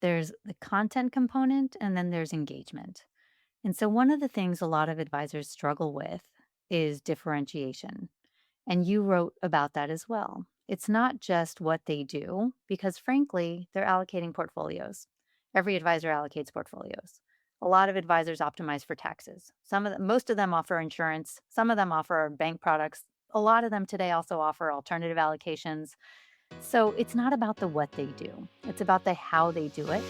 There's the content component, and then there's engagement. And so, one of the things a lot of advisors struggle with is differentiation. And you wrote about that as well. It's not just what they do, because frankly, they're allocating portfolios. Every advisor allocates portfolios. A lot of advisors optimize for taxes. Most of them offer insurance. Some of them offer bank products. A lot of them today also offer alternative allocations. So it's not about the what they do. It's about the how they do it.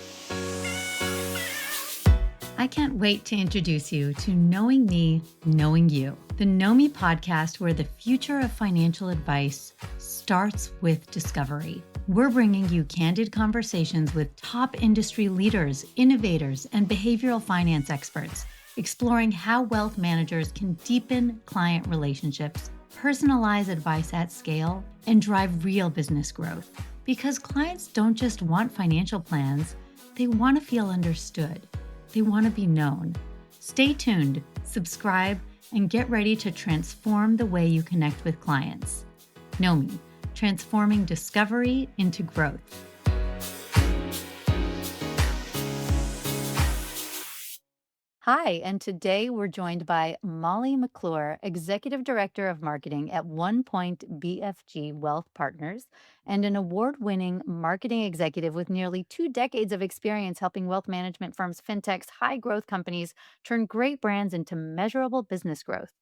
I can't wait to introduce you to Knowing Me, Knowing You, the Know Me podcast where the future of financial advice starts with discovery. We're bringing you candid conversations with top industry leaders, innovators, and behavioral finance experts, exploring how wealth managers can deepen client relationships, personalize advice at scale, and drive real business growth. Because clients don't just want financial plans, they want to feel understood. They want to be known. Stay tuned, subscribe, and get ready to transform the way you connect with clients. Know Me, transforming discovery into growth. Hi, and today we're joined by Molly McClure, Executive Director of Marketing at One Point BFG Wealth Partners, and an award winning marketing executive with nearly 2 decades of experience helping wealth management firms, fintechs, high growth companies turn great brands into measurable business growth.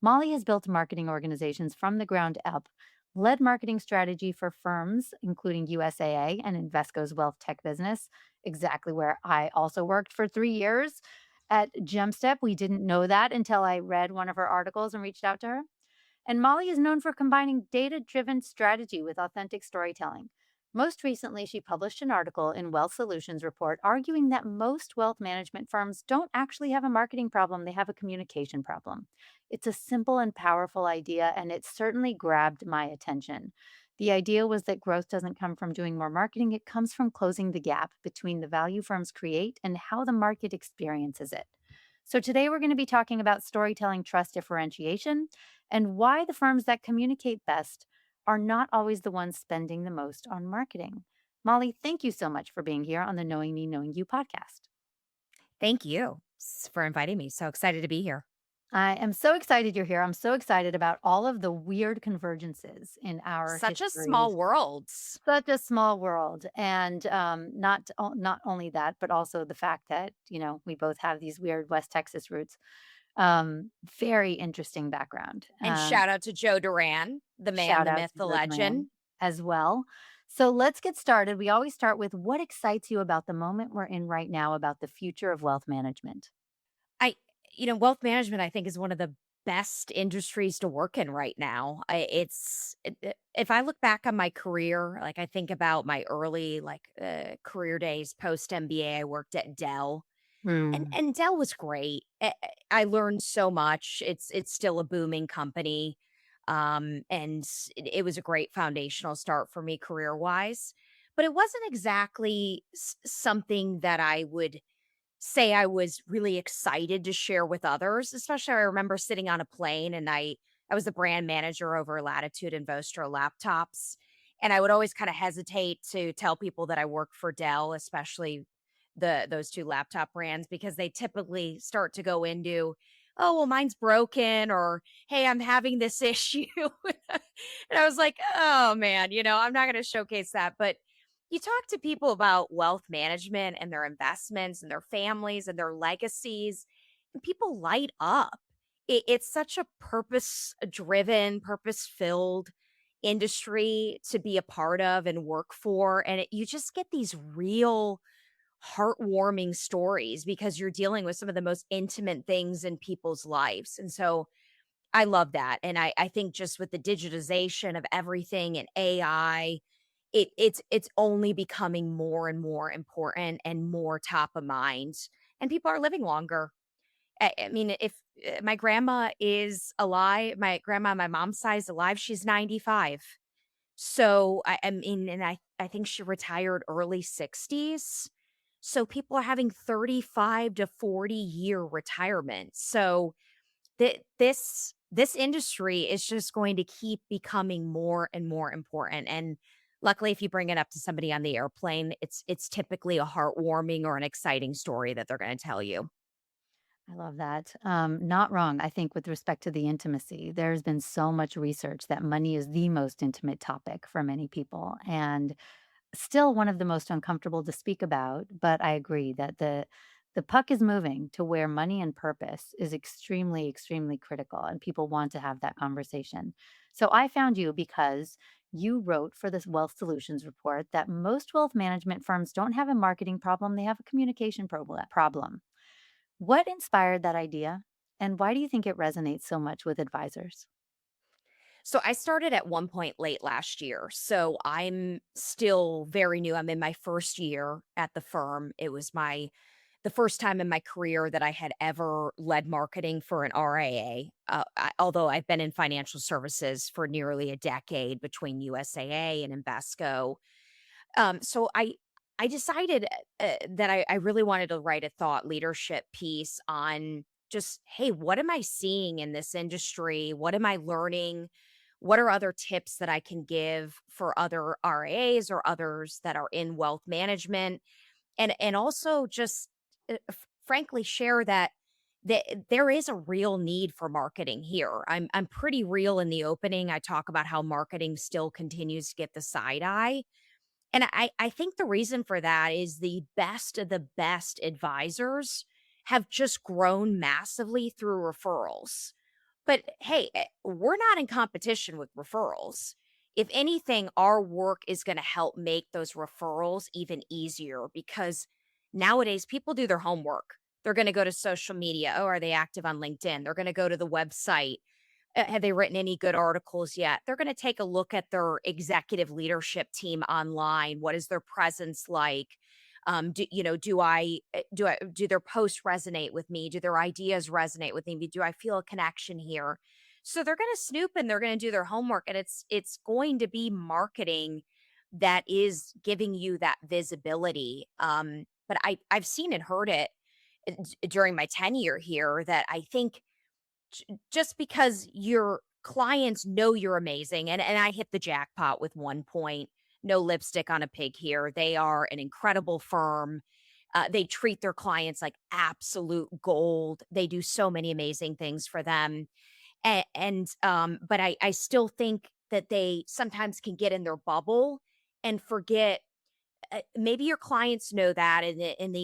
Molly has built marketing organizations from the ground up, led marketing strategy for firms, including USAA and Invesco's wealth tech business, exactly where I also worked for 3 years at Gemstep. We didn't know that until I read one of her articles and reached out to her. And Molly is known for combining data driven strategy with authentic storytelling. Most recently, she published an article in Wealth Solutions Report arguing that most wealth management firms don't actually have a marketing problem, they have a communication problem. It's a simple and powerful idea, and it certainly grabbed my attention. The idea was that growth doesn't come from doing more marketing, it comes from closing the gap between the value firms create and how the market experiences it. So, today we're going to be talking about storytelling trust differentiation and why the firms that communicate best are not always the ones spending the most on marketing. Molly, thank you so much for being here on the Knowing Me, Knowing You podcast. Thank you for inviting me. So excited to be here. I am so excited you're here. I'm so excited about all of the weird convergences in our Such a small histories. world. Such a small world, and not only that, but also the fact that we both have these weird West Texas roots. Very interesting background. And shout out to Joe Duran, the man, Shout the out myth, to the Joe legend. Duran as well. So let's get started. We always start with what excites you about the moment we're in right now about the future of wealth management. I, Wealth management, I think, is one of the best industries to work in right now. If I look back on my career, like I think about my early career days post MBA, I worked at Dell. And Mm. and Dell was great. I learned so much. It's still a booming company, and it was a great foundational start for me career-wise, but it wasn't exactly something that I would say I was really excited to share with others, especially I remember sitting on a plane and I was the brand manager over Latitude and Vostro laptops, and I would always kinda hesitate to tell people that I work for Dell, especially those 2 laptop brands, because they typically start to go into, "Oh, well, mine's broken," or, "Hey, I'm having this issue." And I was like, "Oh, man," I'm not gonna showcase that, but you talk to people about wealth management and their investments and their families and their legacies, and people light up. It's such a purpose driven, purpose filled industry to be a part of and work for. And you just get these real heartwarming stories because you're dealing with some of the most intimate things in people's lives. And so I love that. And I think just with the digitization of everything and AI, it's only becoming more and more important and more top of mind. And people are living longer. I mean, if my grandma is alive, my grandma on my mom's side is alive, she's 95. So I mean, and I think she retired early 60s. So people are having 35 to 40-year retirement. So this industry is just going to keep becoming more and more important, and Luckily, if you bring it up to somebody on the airplane, it's typically a heartwarming or an exciting story that they're gonna tell you. I love that. Not wrong. I think with respect to the intimacy, there's been so much research that money is the most intimate topic for many people. And still one of the most uncomfortable to speak about, but I agree that the puck is moving to where money and purpose is extremely, extremely critical, and people want to have that conversation. So I found you because you wrote for this Wealth Solutions report that most wealth management firms don't have a marketing problem, they have a communication problem. What inspired that idea, and why do you think it resonates so much with advisors? So I started at one point late last year. So I'm still very new. I'm in my first year at the firm. It was the first time in my career that I had ever led marketing for an RIA. Although I've been in financial services for nearly a decade between USAA and Invesco. So I decided that I really wanted to write a thought leadership piece on just, hey, what am I seeing in this industry? What am I learning? What are other tips that I can give for other RAs or others that are in wealth management? And also just frankly share that there is a real need for marketing here. I'm pretty real in the opening. I talk about how marketing still continues to get the side eye, and I think the reason for that is the best of the best advisors have just grown massively through referrals. But hey, we're not in competition with referrals. If anything, our work is going to help make those referrals even easier because nowadays people do their homework. They're going to go to social media. Oh, are they active on LinkedIn? They're going to go to the website. Have they written any good articles yet? They're gonna take a look at their executive leadership team online. What is their presence like? Do their posts resonate with me? Do their ideas resonate with me? Do I feel a connection here? So they're gonna snoop and they're gonna do their homework, and it's going to be marketing that is giving you that visibility. But I've seen and heard it during my tenure here that I think just because your clients know you're amazing, and I hit the jackpot with 1 point, no lipstick on a pig here. They are an incredible firm. They treat their clients like absolute gold. They do so many amazing things for them. But I still think that they sometimes can get in their bubble and forget maybe your clients know that and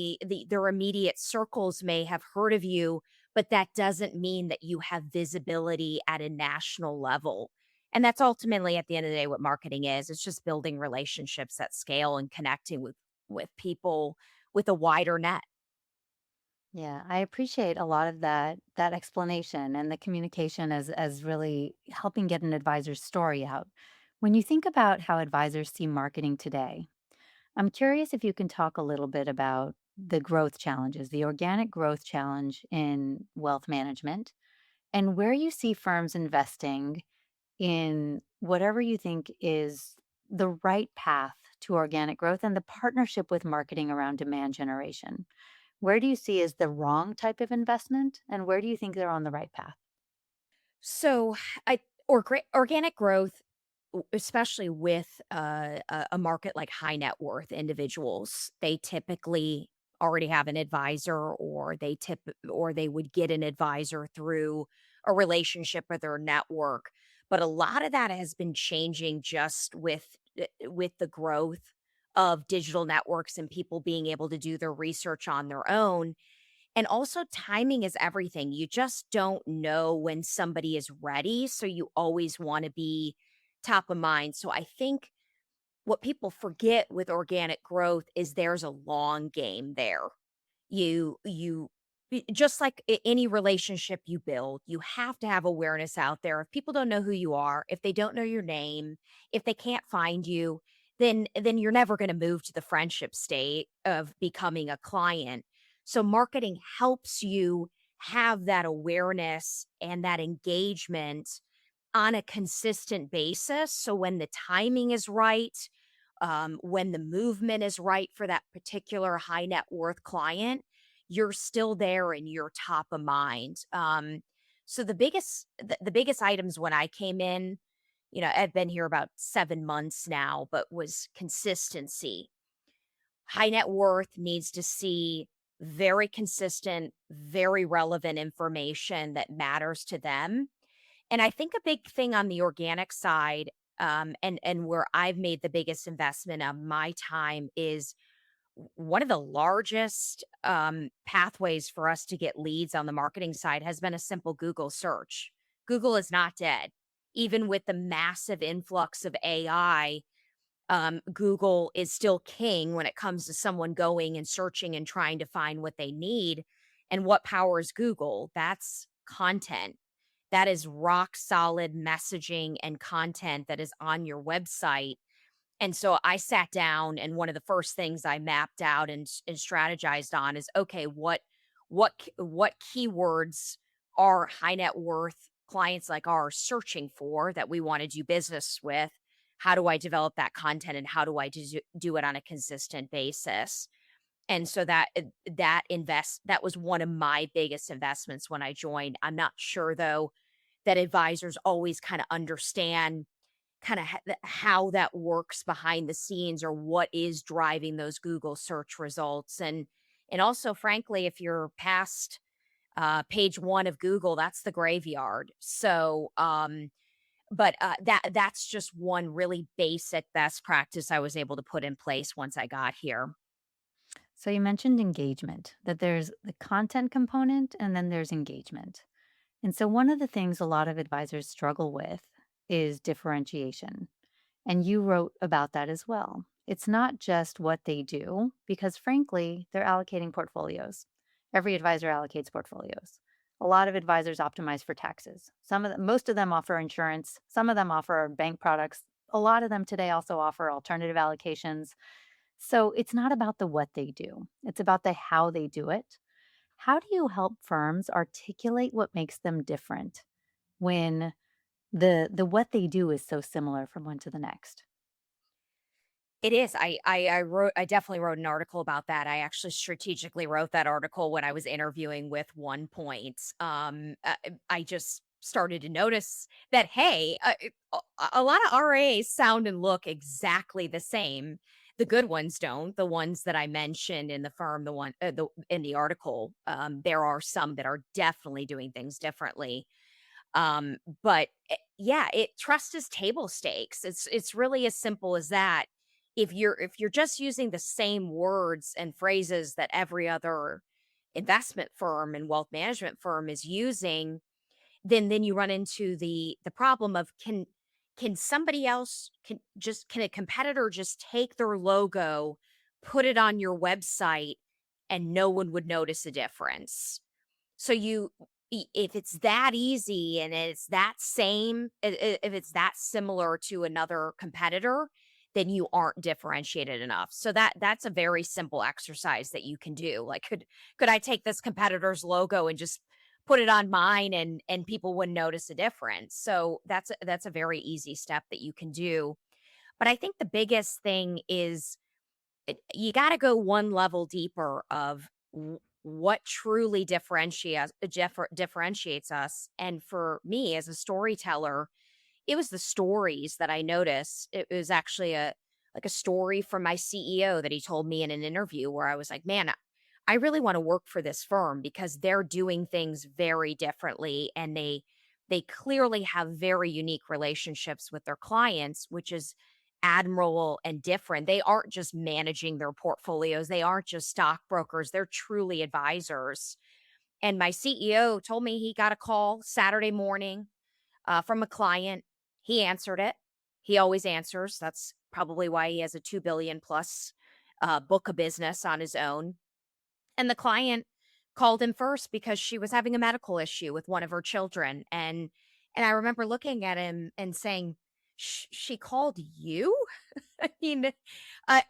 their immediate circles may have heard of you, but that doesn't mean that you have visibility at a national level. And that's ultimately at the end of the day what marketing is. It's just building relationships at scale and connecting with people with a wider net. Yeah, I appreciate a lot of that explanation and the communication as really helping get an advisor's story out. When you think about how advisors see marketing today, I'm curious if you can talk a little bit about the growth challenges, the organic growth challenge in wealth management, and where you see firms investing in whatever you think is the right path to organic growth and the partnership with marketing around demand generation. Where do you see is the wrong type of investment, and where do you think they're on the right path? So, I organic growth, especially with a market like high net worth individuals, they typically already have an advisor, or they would get an advisor through a relationship with their network. But a lot of that has been changing just with the growth of digital networks and people being able to do their research on their own, and also, timing is everything. You just don't know when somebody is ready. So, you always want to be top of mind. So, I think what people forget with organic growth is there's a long game there. Just like any relationship you build, you have to have awareness out there. If people don't know who you are, if they don't know your name, if they can't find you, then you're never going to move to the friendship state of becoming a client. So marketing helps you have that awareness and that engagement on a consistent basis. So when the timing is right, when the movement is right for that particular high net worth client, you're still there and you're top of mind. So the biggest items when I came in, I've been here about 7 months now, but was consistency. High net worth needs to see very consistent, very relevant information that matters to them. And I think a big thing on the organic side, and where I've made the biggest investment of my time is one of the largest pathways for us to get leads on the marketing side has been a simple Google search. Google is not dead. Even with the massive influx of AI, Google is still king when it comes to someone going and searching and trying to find what they need. And what powers Google? That's content. That is rock solid messaging and content that is on your website. And so I sat down, and one of the first things I mapped out and strategized on is, okay, what keywords are high net worth clients like ours searching for that we want to do business with? How do I develop that content, and how do I do it on a consistent basis? And so that was one of my biggest investments when I joined. I'm not sure though that advisors always kind of understand kinda how that works behind the scenes, or what is driving those Google search results. And also, frankly, if you're past, page 1 of Google, that's the graveyard. So, that's just one really basic best practice I was able to put in place once I got here. So you mentioned engagement, that there's the content component and then there's engagement. And so one of the things a lot of advisors struggle with is differentiation. And you wrote about that as well. It's not just what they do, because frankly, they're allocating portfolios. Every advisor allocates portfolios. A lot of advisors optimize for taxes. Most of them offer insurance. Some of them offer bank products. A lot of them today also offer alternative allocations. So it's not about the what they do. It's about the how they do it. How do you help firms articulate what makes them different when the what they do is so similar from one to the next? It is. I definitely wrote an article about that. I actually strategically wrote that article when I was interviewing with One Point. I just started to notice that, hey, a lot of RAs sound and look exactly the same. The good ones don't. The ones that I mentioned in the firm, in the article, there are some that are definitely doing things differently. But yeah, it trust is table stakes. It's really as simple as that. If you're just using the same words and phrases that every other investment firm and wealth management firm is using, then you run into the problem of, can somebody else, can a competitor just take their logo, put it on your website, and no one would notice a difference? So if it's that easy and it's that same, if it's that similar to another competitor, then you aren't differentiated enough. So that's a very simple exercise that you can do. Like, could I take this competitor's logo and just put it on mine, and people wouldn't notice a difference? So that's a very easy step that you can do. But I think the biggest thing is, you got to go one level deeper of what truly differentiates us. And for me as a storyteller, it was the stories that I noticed. It was actually a story from my CEO that he told me in an interview, where I was like, man, I really want to work for this firm because they're doing things very differently, and they clearly have very unique relationships with their clients, which is admirable and different. They aren't just managing their portfolios, they aren't just stockbrokers, they're truly advisors. And my CEO told me he got a call Saturday morning, from a client. He answered it. He always answers. That's probably why he has a 2 billion plus book of business on his own. And the client called him first because she was having a medical issue with one of her children. And I remember looking at him and saying, She called you?" I mean,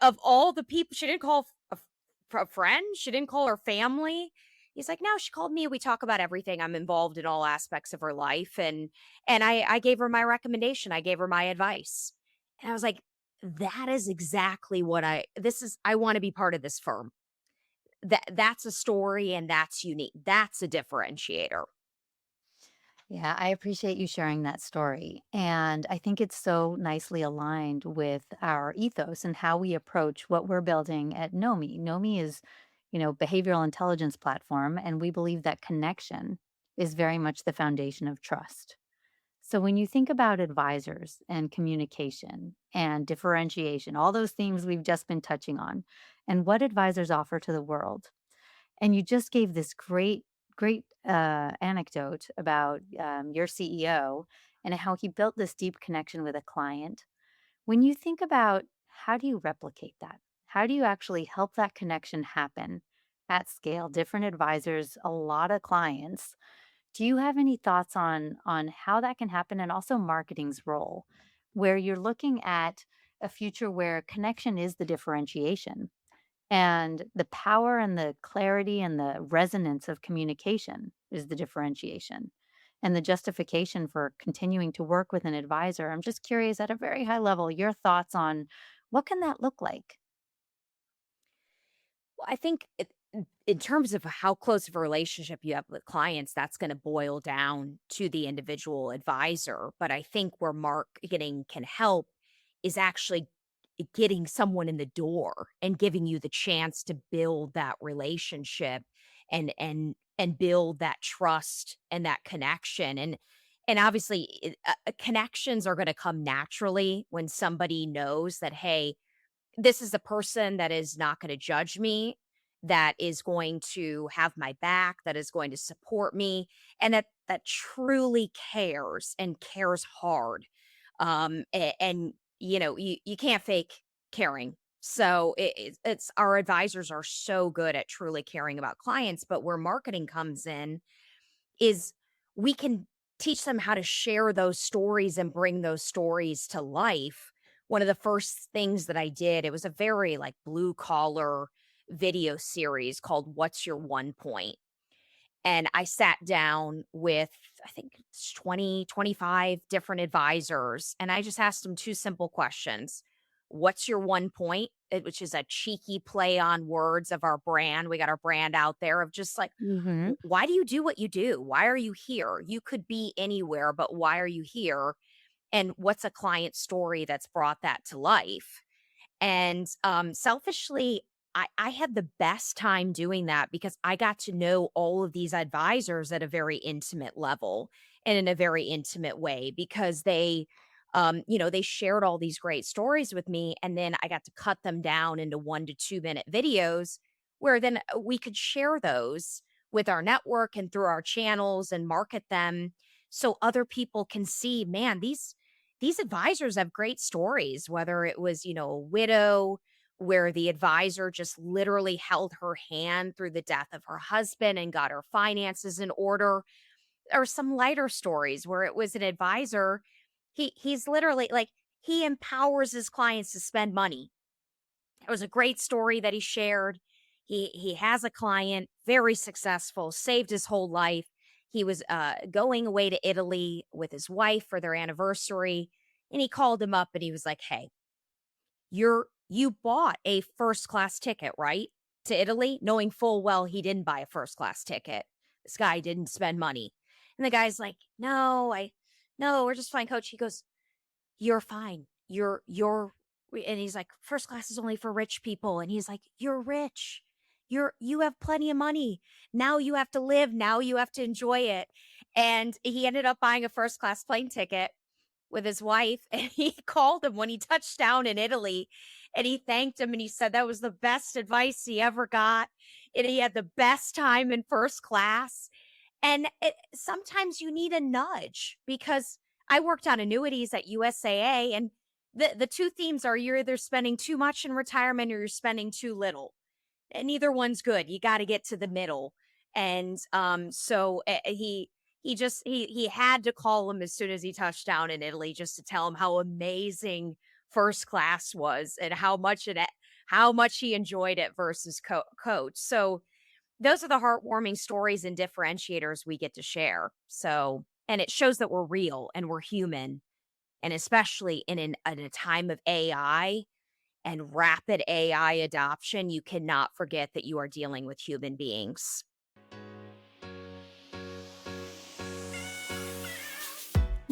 of all the people, she didn't call a friend, she didn't call her family. He's like, "No, she called me. We talk about everything. I'm involved in all aspects of her life, and I gave her my recommendation. I gave her my advice." And I was like, "That is exactly what I want to be part of this firm. That's a story, and that's unique. That's a differentiator." Yeah, I appreciate you sharing that story. And I think it's so nicely aligned with our ethos and how we approach what we're building at Nomi. Nomi is, behavioral intelligence platform, and we believe that connection is very much the foundation of trust. So when you think about advisors and communication and differentiation, all those themes we've just been touching on, and what advisors offer to the world, and you just gave this great anecdote about your CEO and how he built this deep connection with a client. When you think about how do you replicate that? How do you actually help that connection happen at scale? Different advisors, a lot of clients. Do you have any thoughts on how that can happen and also marketing's role, where you're looking at a future where connection is the differentiation? And the power and the clarity and the resonance of communication is the differentiation and the justification for continuing to work with an advisor. I'm just curious at a very high level, your thoughts on what can that look like? Well, I think in terms of how close of a relationship you have with clients, that's going to boil down to the individual advisor. But I think where marketing can help is actually getting someone in the door and giving you the chance to build that relationship and build that trust and that connection and obviously connections are going to come naturally when somebody knows that, hey, this is a person that is not gonna judge me, that is going to have my back, that is going to support me, and that truly cares and cares hard. And, you can't fake caring. So it's our advisors are so good at truly caring about clients, but where marketing comes in is we can teach them how to share those stories and bring those stories to life. One of the first things that I did, it was a very like blue collar video series called What's Your One Point? And I sat down with, I think it's 20, 25 different advisors, and I just asked them two simple questions. What's your one point? Which is a cheeky play on words of our brand. We got our brand out there of just like, Mhm. Why do you do what you do? Why are you here? You could be anywhere, but why are you here? And what's a client story that's brought that to life? And, selfishly, I had the best time doing that because I got to know all of these advisors at a very intimate level and in a very intimate way because they shared all these great stories with me, and then I got to cut them down into 1 to 2-minute videos where then, we could share those with our network and through our channels and market them so other people can see, man, these advisors have great stories, whether it was, a widow where the advisor just literally held her hand through the death of her husband and got her finances in order, or some lighter stories where it was an advisor. He's literally like he empowers his clients to spend money. It was a great story that he shared. He has a client, very successful, saved his whole life. He was going away to Italy with his wife for their anniversary, and he called him up and he was like, "Hey, you bought a first class ticket, right? To Italy, knowing full well he didn't buy a first class ticket. This guy didn't spend money." And the guy's like, no, we're just fine, coach." He goes, "You're fine. And he's like, "First class is only for rich people." And he's like, "You're rich. You have plenty of money. Now you have to live. Now you have to enjoy it." And he ended up buying a first class plane ticket with his wife, and he called him when he touched down in Italy, and he thanked him, and he said that was the best advice he ever got, and he had the best time in first class. And sometimes you need a nudge because I worked on annuities at USAA, and the two themes are you're either spending too much in retirement or you're spending too little, and neither one's good. You got to get to the middle. And so he had to call him as soon as he touched down in Italy just to tell him how amazing first class was and how much he enjoyed it versus coach. So those are the heartwarming stories and differentiators we get to share. So, and it shows that we're real and we're human, and especially in a time of AI and rapid AI adoption, you cannot forget that you are dealing with human beings.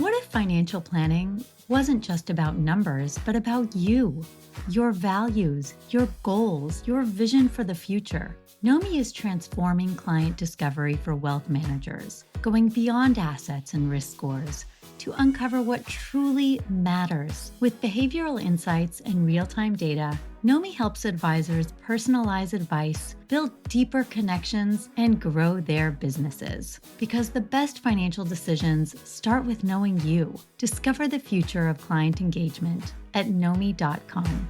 What if financial planning wasn't just about numbers, but about you, your values, your goals, your vision for the future? Nomi is transforming client discovery for wealth managers, going beyond assets and risk scores to uncover what truly matters. With behavioral insights and real time data, Nomi helps advisors personalize advice, build deeper connections, and grow their businesses. Because the best financial decisions start with knowing you. Discover the future of client engagement at Nomi.com.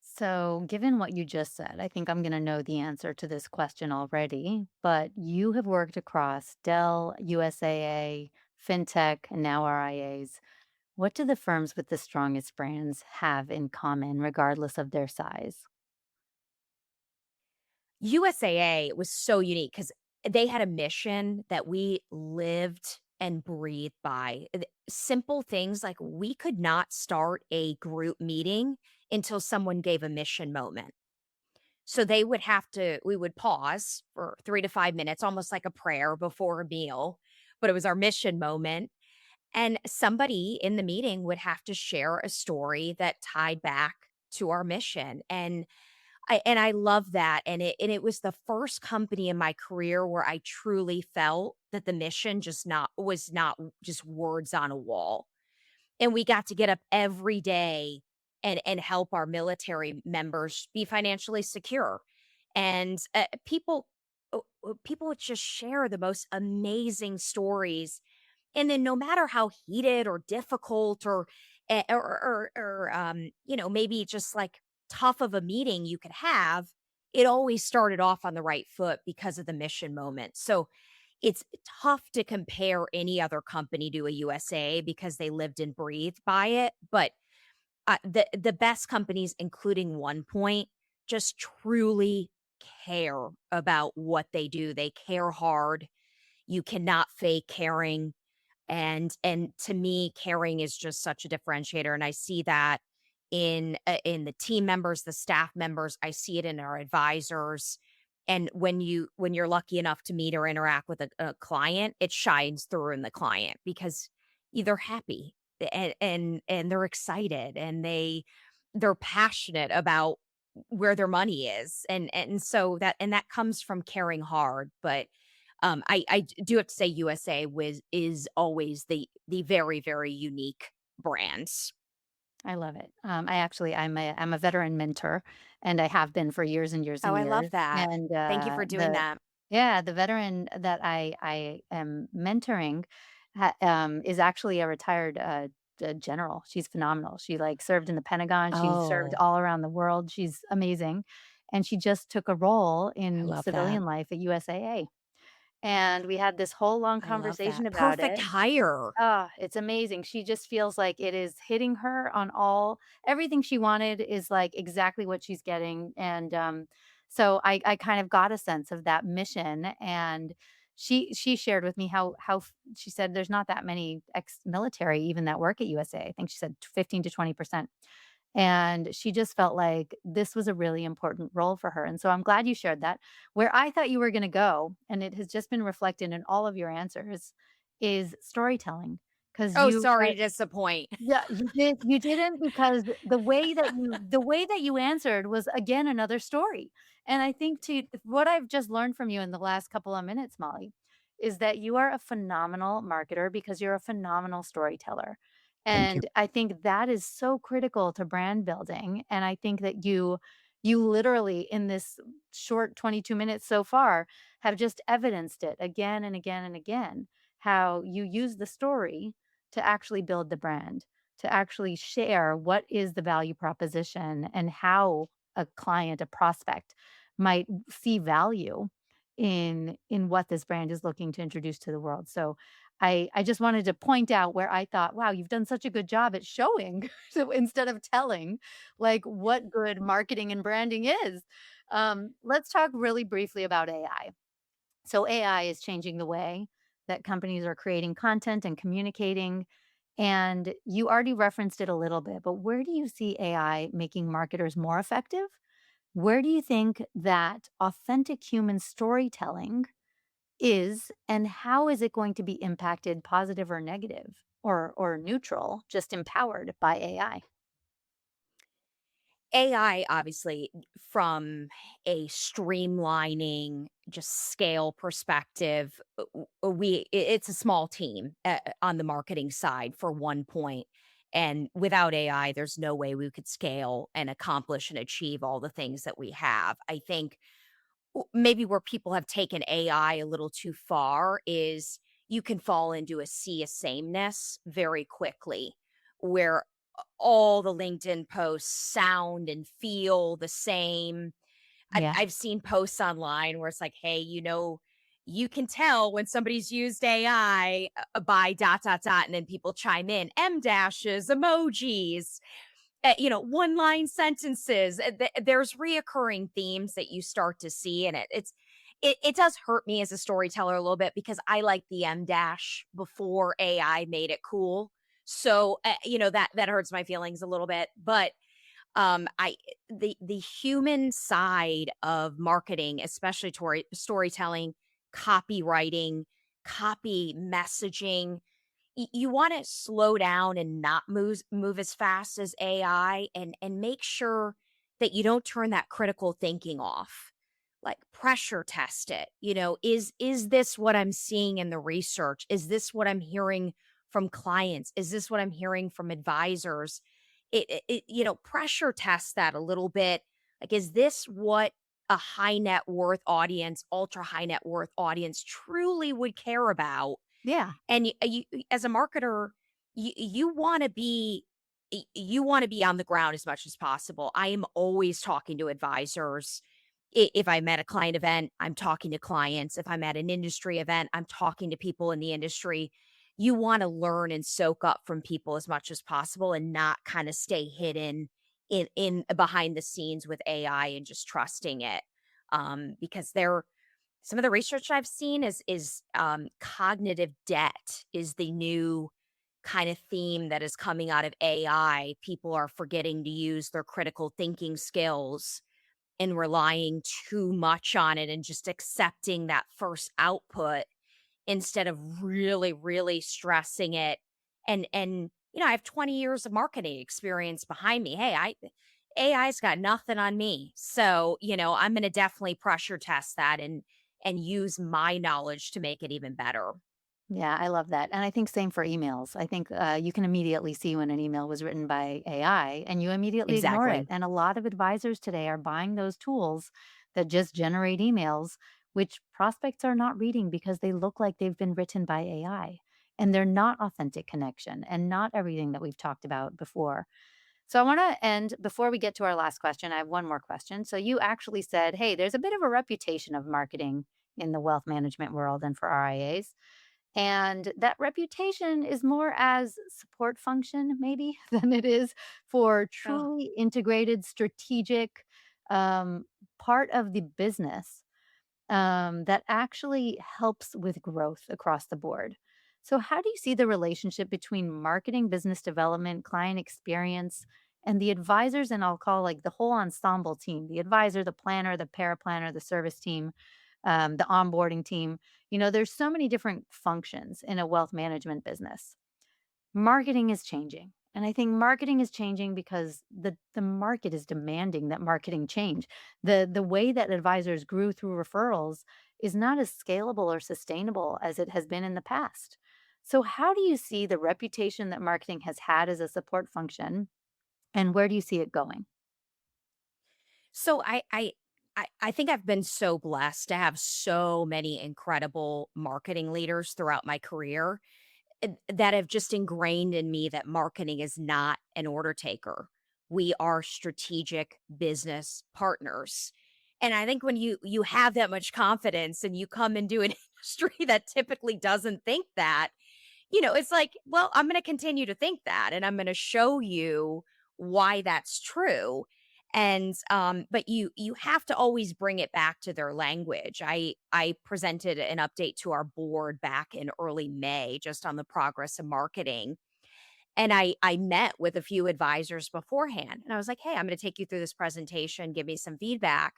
So, given what you just said, I think I'm going to know the answer to this question already. But you have worked across Dell, USAA, FinTech, and now RIAs. What do the firms with the strongest brands have in common, regardless of their size? USAA was so unique because they had a mission that we lived and breathed by. Simple things like we could not start a group meeting until someone gave a mission moment. So we would pause for 3 to 5 minutes, almost like a prayer before a meal, but it was our mission moment. And somebody in the meeting would have to share a story that tied back to our mission. And I love that, and it was the first company in my career where I truly felt that the mission just not just words on a wall, and we got to get up every day and help our military members be financially secure, and, people would just share the most amazing stories, and then no matter how heated or difficult or maybe just, like, tough of a meeting you could have, it always started off on the right foot because of the mission moment. So, it's tough to compare any other company to a USA because they lived and breathed by it, but, the best companies, including One Point, just truly care about what they do. They care hard. You cannot fake caring. And to me, caring is just such a differentiator, and I see that in the team members, the staff members. I see it in our advisors, and when you're lucky enough to meet or interact with a client, it shines through in the client because they're happy and they're excited and they're passionate about where their money is, and so that comes from caring hard. But do have to say USA was is always the very, very unique brand. I love it. I'm a veteran mentor, and I have been for years and years Oh, and I love years. that. And Thank you for doing the that. yeah, the veteran that I am mentoring is actually a retired general. She's phenomenal. She like served in the Pentagon. She served Oh, all around the world. She's amazing, and she just took a role I in love that. civilian life at USAA. And we had this whole long I love conversation that. about Perfect it. hire. Ah, it's amazing. She just feels like it is hitting her on all everything she wanted is, like, exactly what she's getting, and, so I kind of got a sense of that mission, and she shared with me how f she said there's not that many ex-military even that work at USA. I think she said 15 to 20%. And she just felt like this was a really important role for her, and so I'm glad you shared that. Where I thought you were gonna go, and it has just been reflected in all of your answers, is storytelling, because Oh, sorry to disappoint. yeah, you didn't because the way that you answered was again another story. And I think to what I've just learned from you in the last couple of minutes, Molly, is that you are a phenomenal marketer because you're a phenomenal storyteller. Thank you. And I think that is so critical to brand building. And I think that you literally in this short 22 minutes so far have just evidenced it again and again and again how you use the story to actually build the brand, to actually share what is the value proposition and how a client, a prospect might see value in what this brand is looking to introduce to the world. So I just wanted to point out where I thought, wow, you've done such a good job at showing so instead of telling like what good marketing and branding is. Let's talk really briefly about AI. So AI is changing the way that companies are creating content and communicating. And you already referenced it a little bit, but where do you see AI making marketers more effective, Where do you think that authentic human storytelling is, and how is it going to be impacted positive or negative or neutral, just empowered by AI? AI, obviously, from a streamlining, just scale perspective, it's a small team on the marketing side for 1 point. And without AI, there's no way we could scale and accomplish and achieve all the things that we have. I think maybe where people have taken AI a little too far is you can fall into a sea of sameness very quickly, where all the LinkedIn posts sound and feel the same. Yeah. I've seen posts online where it's like, hey, you can tell when somebody's used AI by dot, dot, dot. And then people chime in M dashes, emojis, one line sentences. There's reoccurring themes that you start to see, and it does hurt me as a storyteller a little bit because I like the M dash before AI made it cool. So that hurts my feelings a little bit, but I the human side of marketing, especially storytelling, copywriting, copy messaging, you want to slow down and not move as fast as AI, and make sure that you don't turn that critical thinking off. Like pressure test it. Is this what I'm seeing in the research? Is this what I'm hearing from clients? Is this what I'm hearing from advisors? Pressure test that a little bit. Like, is this what a high net worth audience, ultra high net worth audience truly would care about? Yeah. And you as a marketer, you wanna be on the ground as much as possible. I am always talking to advisors. If I'm at a client event, I'm talking to clients. If I'm at an industry event, I'm talking to people in the industry. You wanna learn and soak up from people as much as possible and not kinda stay hidden in behind the scenes with AI and just trusting it, because some of the research I've seen is cognitive debt is the new kind of theme that is coming out of AI. People are forgetting to use their critical thinking skills and relying too much on it and just accepting that first output instead of really, really stressing it. And I have 20 years of marketing experience behind me. Hey, AI's got nothing on me. So, I'm going to definitely pressure test that and use my knowledge to make it even better. Yeah, I love that. And I think same for emails. I think you can immediately see when an email was written by AI and you immediately ignore it. Exactly. And a lot of advisors today are buying those tools that just generate emails, which prospects are not reading because they look like they've been written by AI and they're not authentic connection and not everything that we've talked about before. So I want to end before we get to our last question. I have one more question. So you actually said, hey, there's a bit of a reputation of marketing in the wealth management world and for RIAs. And that reputation is more as support function, maybe, than it is for Oh. truly integrated, strategic um, part of the business that actually helps with growth across the board. So, how do you see the relationship between marketing, business development, client experience, and the advisors? And I'll call like the whole ensemble team, the advisor, the planner, the paraplanner, the service team, the onboarding team. There's so many different functions in a wealth management business. Marketing is changing. And I think marketing is changing because the market is demanding that marketing change. The way that advisors grew through referrals is not as scalable or sustainable as it has been in the past. So how do you see the reputation that marketing has had as a support function and where do you see it going? So I think I've been so blessed to have so many incredible marketing leaders throughout my career, that have just ingrained in me that marketing is not an order taker. We are strategic business partners. And I think when you have that much confidence and you come into an industry that typically doesn't think that, it's like, well, I'm going to continue to think that and I'm going to show you why that's true. And but you have to always bring it back to their language. I presented an update to our board back in early May just on the progress of marketing. And I met with a few advisors beforehand, and I was like, "Hey, I'm gonna take you through this presentation, give me some feedback."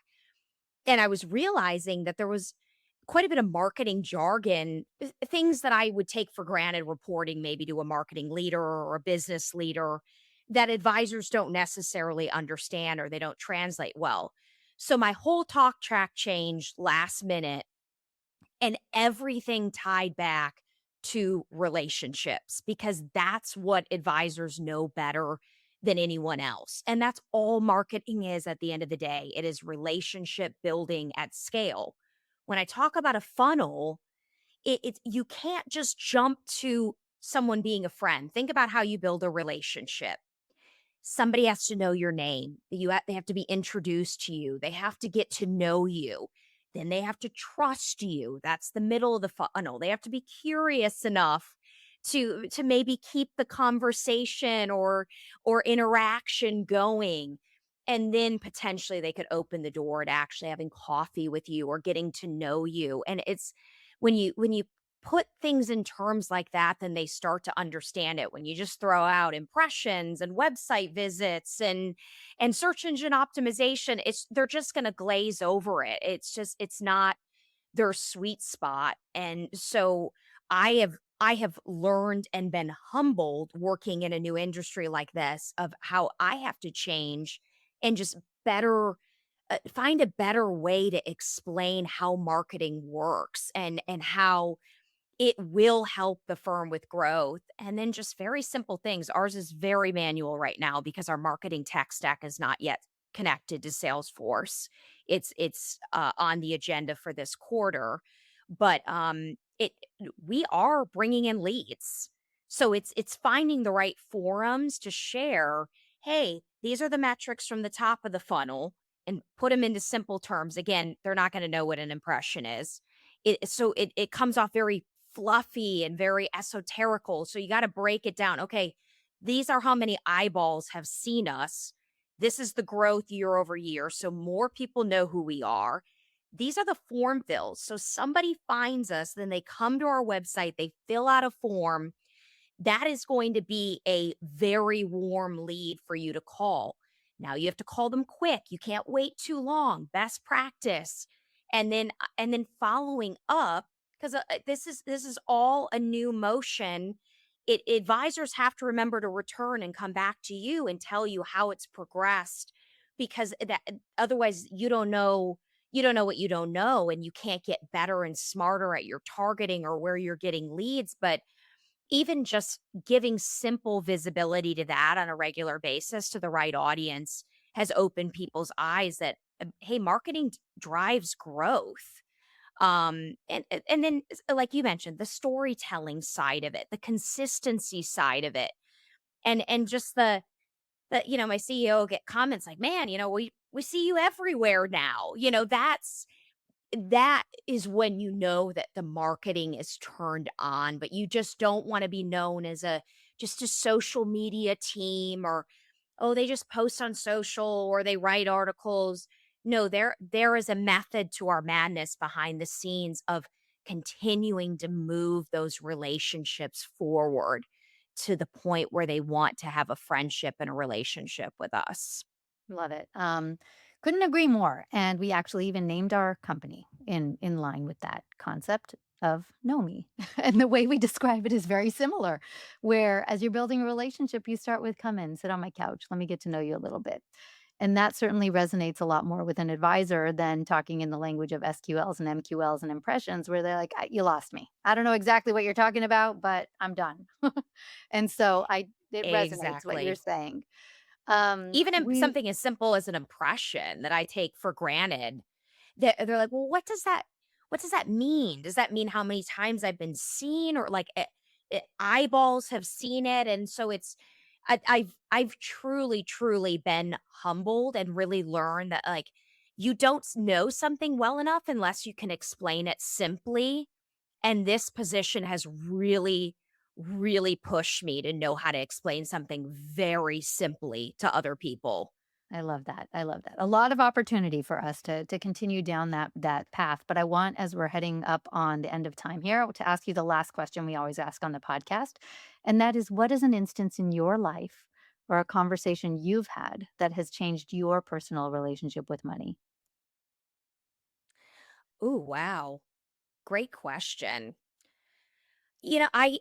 And I was realizing that there was quite a bit of marketing jargon, things that I would take for granted reporting maybe to a marketing leader or a business leader that advisors don't necessarily understand or they don't translate well. So my whole talk track changed last minute and everything tied back to relationships because that's what advisors know better than anyone else. And that's all marketing is at the end of the day. It is relationship building at scale. When I talk about a funnel, it's you can't just jump to someone being a friend. Think about how you build a relationship. Somebody has to know your name. They have to be introduced to you. They have to get to know you. Then they have to trust you. That's the middle of the funnel. They have to be curious enough to maybe keep the conversation or interaction going. And then potentially they could open the door to actually having coffee with you or getting to know you. And it's when you put things in terms like that, then they start to understand it. When you just throw out impressions and website visits and search engine optimization, it's they're just going to glaze over it. It's not their sweet spot. And so I have learned and been humbled working in a new industry like this of how I have to change and just better find a better way to explain how marketing works and how it will help the firm with growth, and then just very simple things. Ours is very manual right now because our marketing tech stack is not yet connected to Salesforce. It's on the agenda for this quarter, but, it we are bringing in leads. So it's finding the right forums to share, "Hey, these are the metrics from the top of the funnel," and put them into simple terms. Again, they're not gonna know what an impression is. It comes off very fluffy and very esoterical. So you got to break it down. Okay, these are how many eyeballs have seen us. This is the growth year over year. So more people know who we are. These are the form fills. So somebody finds us, then they come to our website, they fill out a form, that is going to be a very warm lead for you to call. Now you have to call them quick. You can't wait too long. Best practice. And then following up because this is all a new motion. Advisors have to remember to return and come back to you and tell you how it's progressed because that otherwise you don't know what you don't know and you can't get better and smarter at your targeting or where you're getting leads. But even just giving simple visibility to that on a regular basis to the right audience has opened people's eyes that, hey, marketing drives growth. And then, like you mentioned, the storytelling side of it, the consistency side of it, and just the my CEO get comments like, "Man, we see you everywhere now." That is when you know that the marketing is turned on, but you just don't wanna be known as just a social media team or, "Oh, they just post on social or they write articles." No, there is a method to our madness behind the scenes of continuing to move those relationships forward to the point where they want to have a friendship and a relationship with us. Love it. Couldn't agree more. And we actually even named our company in line with that concept of know me. And the way we describe it is very similar. Where as you're building a relationship, you start with come in, sit on my couch, let me get to know you a little bit. And that certainly resonates a lot more with an advisor than talking in the language of SQLs and MQLs and impressions, where they're like, You lost me. I don't know exactly what you're talking about, but I'm done." And so it resonates what you're Exactly. saying. Even We something as simple as an impression that I take for granted, they're like, "Well, what does that mean? Does that mean how many times I've been seen or like eyeballs have seen it?" And so I've truly, truly been humbled and really learned that like you don't know something well enough unless you can explain it simply. And this position has really, really pushed me to know how to explain something very simply to other people. I love that. I love that. A lot of opportunity for us to continue down that path. But I want, as we're heading up on the end of time here, to ask you the last question we always ask on the podcast. And that is, what is an instance in your life or a conversation you've had that has changed your personal relationship with money? Ooh, wow. Great question. You know, I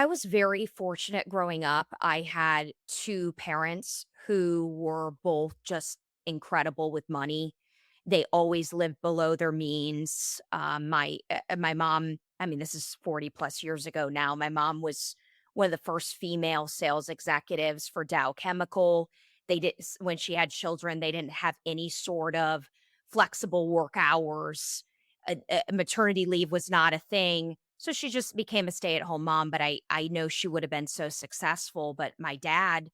was very fortunate growing up. I had 2 parents who were both just incredible with money. They always lived below their means. My mom, I mean, this is 40 plus years ago now. My mom was one of the first female sales executives for Dow Chemical. When she had children, they didn't have any sort of flexible work hours. Maternity leave was not a thing, so she just became a stay-at-home mom, but I know she would have been so successful. But my dad,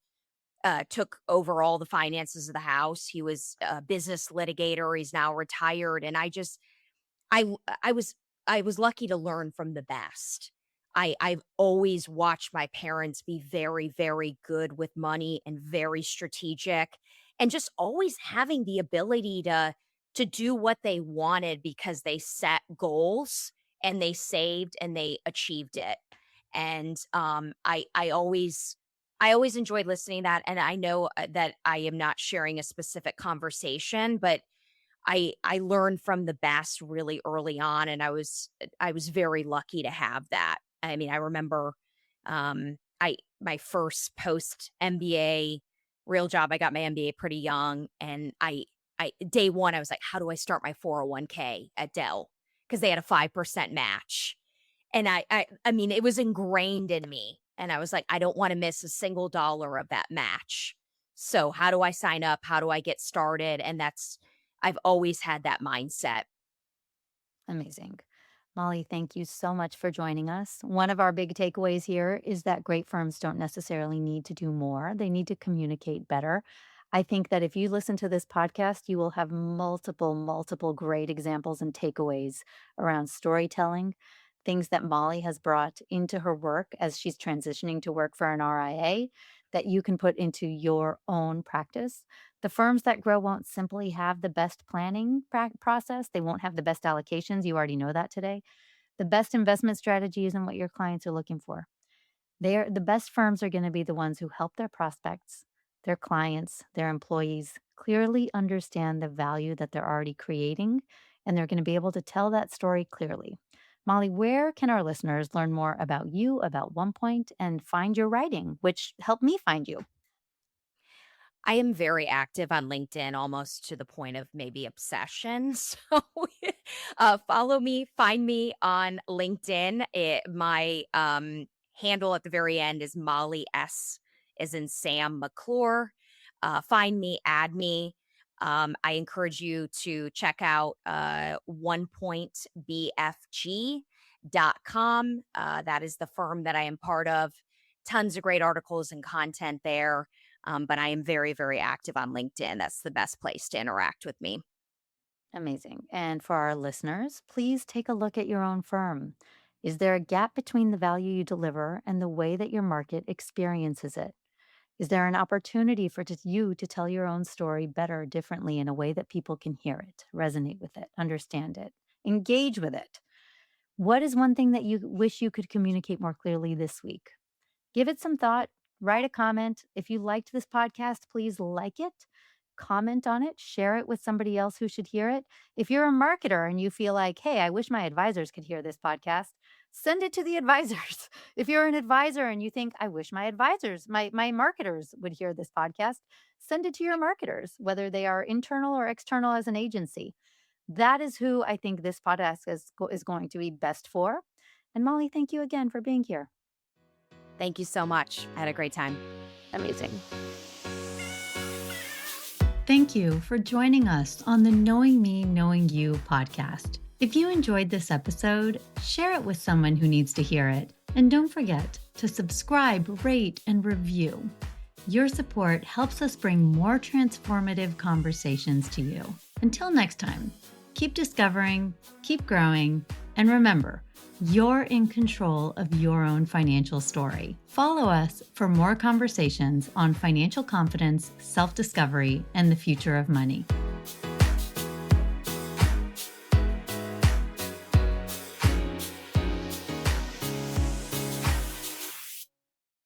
took over all the finances of the house. He was a business litigator, he's now retired, and I w I was lucky to learn from the best. I've always watched my parents be very, very good with money and very strategic, and just always having the ability to do what they wanted because they set goals and they saved and they achieved it. And, I always enjoyed listening to that, and I know, that I am not sharing a specific conversation, but I learned from the best really early on, and I was very lucky to have that. I mean, I remember, I my first post MBA real job, I got my MBA pretty young, and I day 1, I was like, "How do I start my 401k at Dell?" Because they had a 5% match. And I mean, it was ingrained in me, and I was like, "I don't wanna miss a single dollar of that match. So how do I sign up? How do I get started?" And I've always had that mindset. Amazing. Molly, thank you so much for joining us. One of our big takeaways here is that great firms don't necessarily need to do more, they need to communicate better. I think that if you listen to this podcast, you will have multiple great examples and takeaways around storytelling, things that Molly has brought into her work as she's transitioning to work for an RIA that you can put into your own practice. The firms that grow won't simply have the best planning process. They won't have the best allocations. You already know that today. The best investment strategy isn't what your clients are looking for. The best firms are going to be the ones who help their prospects, their clients, their employees clearly understand the value that they're already creating, and they're going to be able to tell that story clearly. Molly, where can our listeners learn more about you, about OnePoint, and find your writing, which helped me find you? I am very active on LinkedIn, almost to the point of maybe obsession. So, follow me, find me on LinkedIn. My handle at the very end is Molly S, as in Sam McClure. Find me, add me. I encourage you to check out onepointbfg.com. That is the firm that I am part of. Tons of great articles and content there, but I am very, very active on LinkedIn. That's the best place to interact with me. Amazing. And for our listeners, please take a look at your own firm. Is there a gap between the value you deliver and the way that your market experiences it? Is there an opportunity for you to tell your own story better, differently, in a way that people can hear it, resonate with it, understand it, engage with it? What is one thing that you wish you could communicate more clearly this week? Give it some thought, write a comment. If you liked this podcast, please like it, comment on it, share it with somebody else who should hear it. If you're a marketer and you feel like, hey, I wish my advisors could hear this podcast, send it to the advisors. If you're an advisor and you think, I wish my advisors, my marketers would hear this podcast, send it to your marketers, whether they are internal or external as an agency. That is who I think this podcast is going to be best for. And Molly, thank you again for being here. Thank you so much. I had a great time. Amazing. Thank you for joining us on the Knowing Me, Knowing You podcast. If you enjoyed this episode, share it with someone who needs to hear it. And don't forget to subscribe, rate, and review. Your support helps us bring more transformative conversations to you. Until next time, keep discovering, keep growing, and remember, You're in control of your own financial story. Follow us for more conversations on financial confidence, self discovery, and the future of money.